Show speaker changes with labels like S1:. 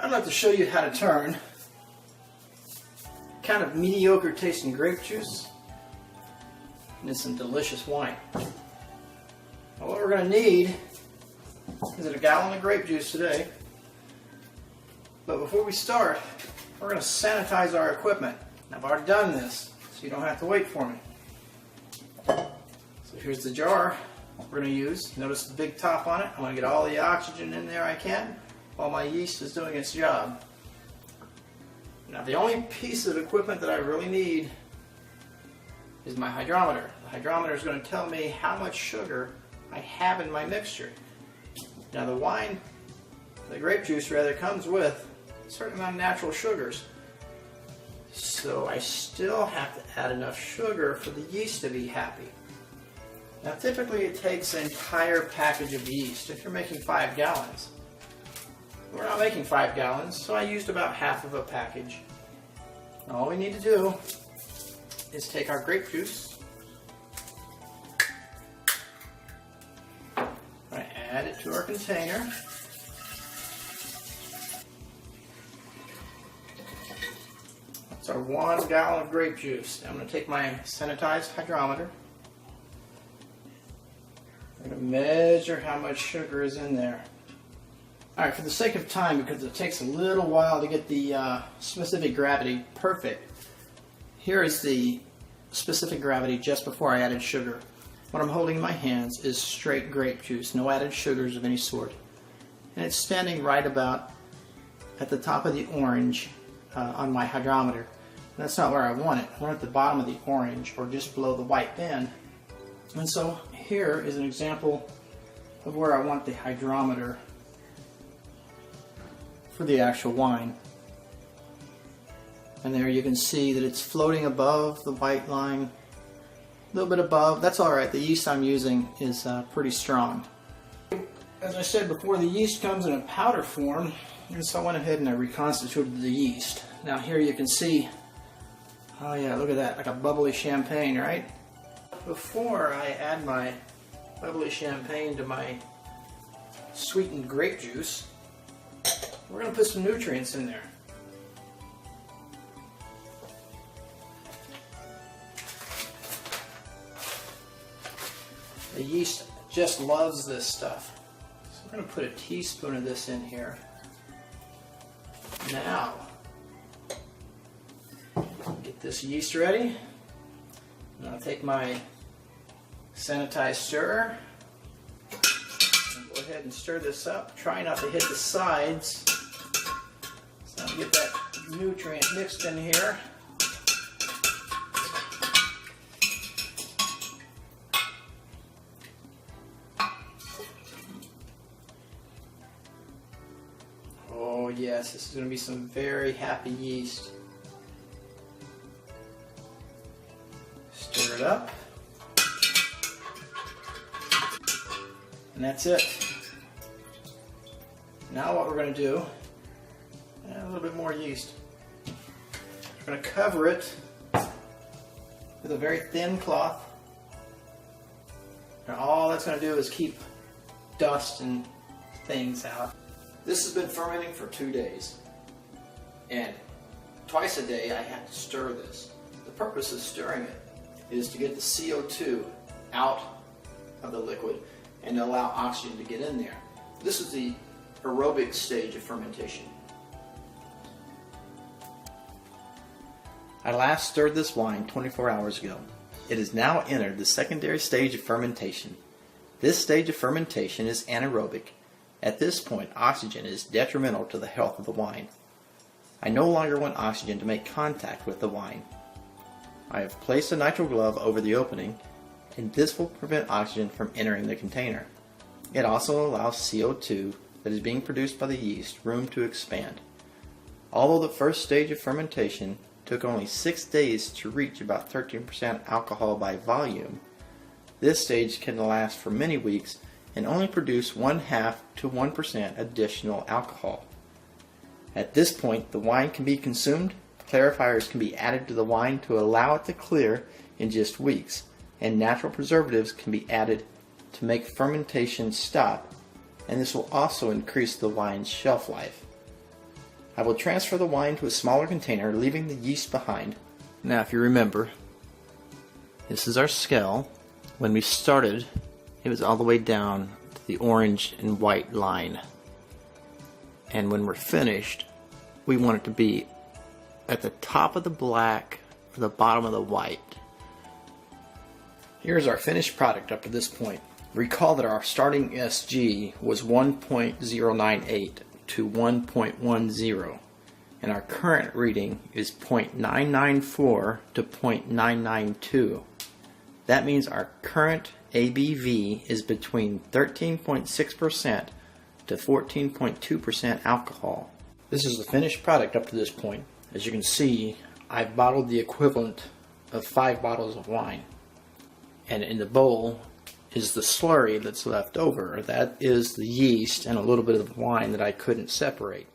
S1: I'd like to show you how to turn kind of mediocre tasting grape juice into some delicious wine. Now what we're going to need is a gallon of grape juice today. But before we start, we're going to sanitize our equipment. Now, I've already done this, so you don't have to wait for me. So here's the jar we're going to use. Notice the big top on it. I'm going to get all the oxygen in there I can while my yeast is doing its job. Now, the only piece of equipment that I really need is my hydrometer. The hydrometer is going to tell me how much sugar I have in my mixture. Now, the grape juice rather, comes with a certain amount of natural sugars. So I still have to add enough sugar for the yeast to be happy. Now, typically it takes an entire package of yeast if you're making 5 gallons. We're not making 5 gallons, so I used about half of a package. Now, all we need to do is take our grape juice, add it to our container. That's our 1 gallon of grape juice. Now I'm going to take my Sanitize hydrometer. I'm going to measure how much sugar is in there. Alright, for the sake of time, because it takes a little while to get the specific gravity perfect, here is the specific gravity just before I added sugar. What I'm holding in my hands is straight grape juice, no added sugars of any sort. And it's standing right about at the top of the orange on my hydrometer. That's not where I want it. I want it at the bottom of the orange or just below the white band. And so here is an example of where I want the hydrometer for the actual wine. And there you can see that it's floating above the white line. A little bit above. That's alright, the yeast I'm using is pretty strong. As I said before, the yeast comes in a powder form, and so I went ahead and I reconstituted the yeast. Now here you can see, oh yeah, look at that, like a bubbly champagne, right? Before I add my bubbly champagne to my sweetened grape juice, we're going to put some nutrients in there. The yeast just loves this stuff. So we're going to put a teaspoon of this in here. Now, get this yeast ready. And I'll take my Sanitize stirrer. And go ahead and stir this up. Try not to hit the sides. So I'll get that nutrient mixed in here. Oh yes, this is going to be some very happy yeast. Stir it up. And that's it. Now what we're going to do, a little bit more yeast. We're going to cover it with a very thin cloth. And all that's going to do is keep dust and things out. This has been fermenting for 2 days, and twice a day I have to stir this. The purpose of stirring it is to get the CO2 out of the liquid and to allow oxygen to get in there. This is the aerobic stage of fermentation. I last stirred this wine 24 hours ago. It has now entered the secondary stage of fermentation. This stage of fermentation is anaerobic. At this point, oxygen is detrimental to the health of the wine. I no longer want oxygen to make contact with the wine. I have placed a nitrile glove over the opening, and this will prevent oxygen from entering the container. It also allows CO2 that is being produced by the yeast room to expand. Although the first stage of fermentation took only 6 days to reach about 13% alcohol by volume, this stage can last for many weeks and only produce 0.5 to 1% additional alcohol. At this point, the wine can be consumed, clarifiers can be added to the wine to allow it to clear in just weeks, and natural preservatives can be added to make fermentation stop, and this will also increase the wine's shelf life. I will transfer the wine to a smaller container, leaving the yeast behind. Now, if you remember, this is our scale. When we started, it was all the way down to the orange and white line. And when we're finished, we want it to be at the top of the black or the bottom of the white. Here's our finished product up to this point. Recall that our starting SG was 1.098 to 1.10, and our current reading is 0.994 to 0.992. That means our current ABV is between 13.6% to 14.2% alcohol. This is the finished product up to this point. As you can see, I've bottled the equivalent of 5 bottles of wine. And in the bowl is the slurry that's left over. That is the yeast and a little bit of the wine that I couldn't separate.